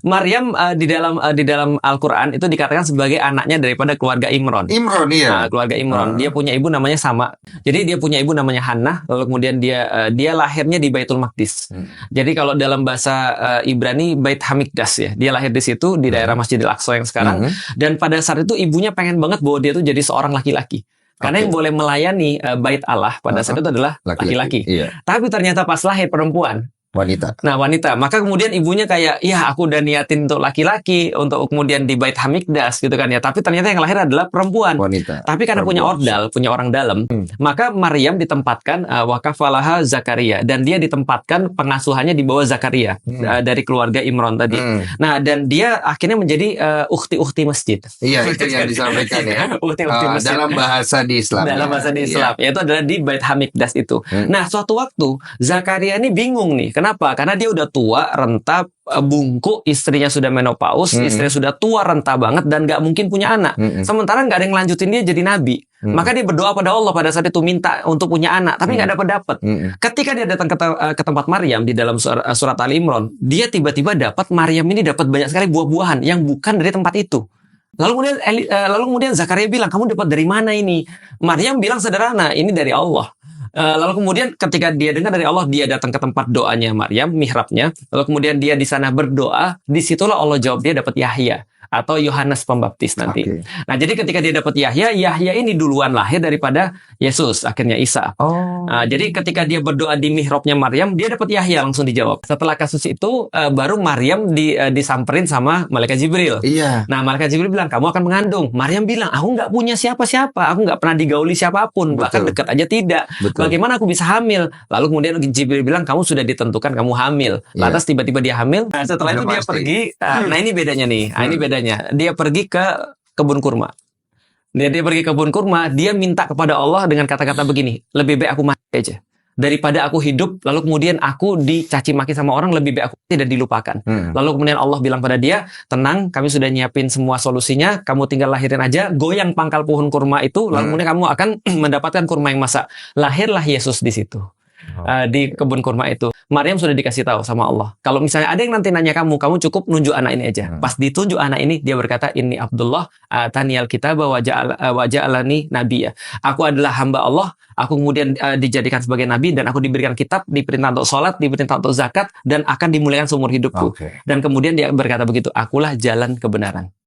Maryam di dalam Al-Qur'an itu dikatakan sebagai anaknya daripada keluarga Imron. Imron, iya. Nah, keluarga Imron. Dia punya ibu namanya Sama. Jadi dia punya ibu namanya Hannah, lalu kemudian dia lahirnya di Baitul Maqdis. Jadi kalau dalam bahasa Ibrani Bait Hamikdas ya. Dia lahir di situ di daerah Masjidil Aqsa yang sekarang. Dan pada saat itu ibunya pengen banget bahwa dia tuh jadi seorang laki-laki. Karena yang boleh melayani bait Allah pada saat itu adalah laki-laki. Iya. Tapi ternyata pas lahir perempuan. Wanita. Nah, wanita. Maka kemudian ibunya kayak, ya aku udah niatin untuk laki-laki, untuk kemudian di Bait Hamikdas gitu kan ya. Tapi ternyata yang lahir adalah perempuan. Wanita. Tapi karena punya ordal, punya orang dalam, maka Maryam ditempatkan wakafalaha Zakaria. Dan dia ditempatkan pengasuhannya di bawah Zakaria. Dari keluarga Imron tadi. Nah, dan dia akhirnya menjadi ukhti-ukhti masjid. Iya, itu yang disampaikan ya. Ukhti-ukhti masjid. Dalam bahasa di Islam. Dalam bahasa di Islam. Yaitu adalah di Bait Hamikdas itu. Nah, suatu waktu, Zakaria ini bingung nih. Kenapa? Karena dia udah tua, renta, bungkuk, istrinya sudah menopause, istrinya sudah tua, renta banget, dan gak mungkin punya anak. Sementara gak ada yang lanjutin dia jadi nabi. Maka dia berdoa pada Allah pada saat itu minta untuk punya anak, tapi gak dapat. Ketika dia datang ke tempat Maryam di dalam surat Ali Imran, dia tiba-tiba dapat Maryam ini dapat banyak sekali buah-buahan yang bukan dari tempat itu. Lalu kemudian Zakaria bilang, kamu dapat dari mana ini? Maryam bilang sederhana, ini dari Allah. Lalu kemudian ketika dia dengar dari Allah, dia datang ke tempat doanya Maryam, mihrabnya. Lalu kemudian dia di sana berdoa. Disitulah Allah jawab dia dapat Yahya atau Yohanes Pembaptis nanti. Nah, jadi ketika dia dapat Yahya ini duluan lahir daripada Yesus, akhirnya Isa. Nah, jadi ketika dia berdoa di mihrabnya Maryam, dia dapat Yahya langsung dijawab. Setelah kasus itu, baru Maryam disamperin sama Malaikat Jibril. Iya. Nah, Malaikat Jibril bilang, kamu akan mengandung. Maryam bilang, aku nggak punya siapa-siapa, aku nggak pernah digauli siapapun, bahkan dekat aja tidak. Bagaimana aku bisa hamil? Lalu kemudian Jibril bilang, kamu sudah ditentukan kamu hamil. Lantas tiba-tiba dia hamil. Nah, setelah itu dia pergi. Nah, ini bedanya nih. Ini bedanya. Dia pergi ke kebun kurma. Dia pergi ke kebun kurma. Dia minta kepada Allah dengan kata-kata begini. Lebih baik aku mati aja daripada aku hidup, lalu kemudian aku dicaci maki sama orang, lebih baik aku tidak dilupakan. Lalu kemudian Allah bilang pada dia, tenang, kami sudah nyiapin semua solusinya, kamu tinggal lahirin aja, goyang pangkal pohon kurma itu, lalu kemudian kamu akan mendapatkan kurma yang masak. Lahirlah Yesus di situ. Di kebun kurma itu. Maryam sudah dikasih tahu sama Allah. Kalau misalnya ada yang nanti nanya kamu cukup nunjuk anak ini aja. Pas ditunjuk anak ini, dia berkata, ini Abdullah, taniyal kitaba wa ja'alani nabiyya. Aku adalah hamba Allah, aku kemudian dijadikan sebagai nabi, dan aku diberikan kitab, diperintah untuk sholat, diperintah untuk zakat, dan akan dimuliakan seumur hidupku. Dan kemudian dia berkata begitu, akulah jalan kebenaran.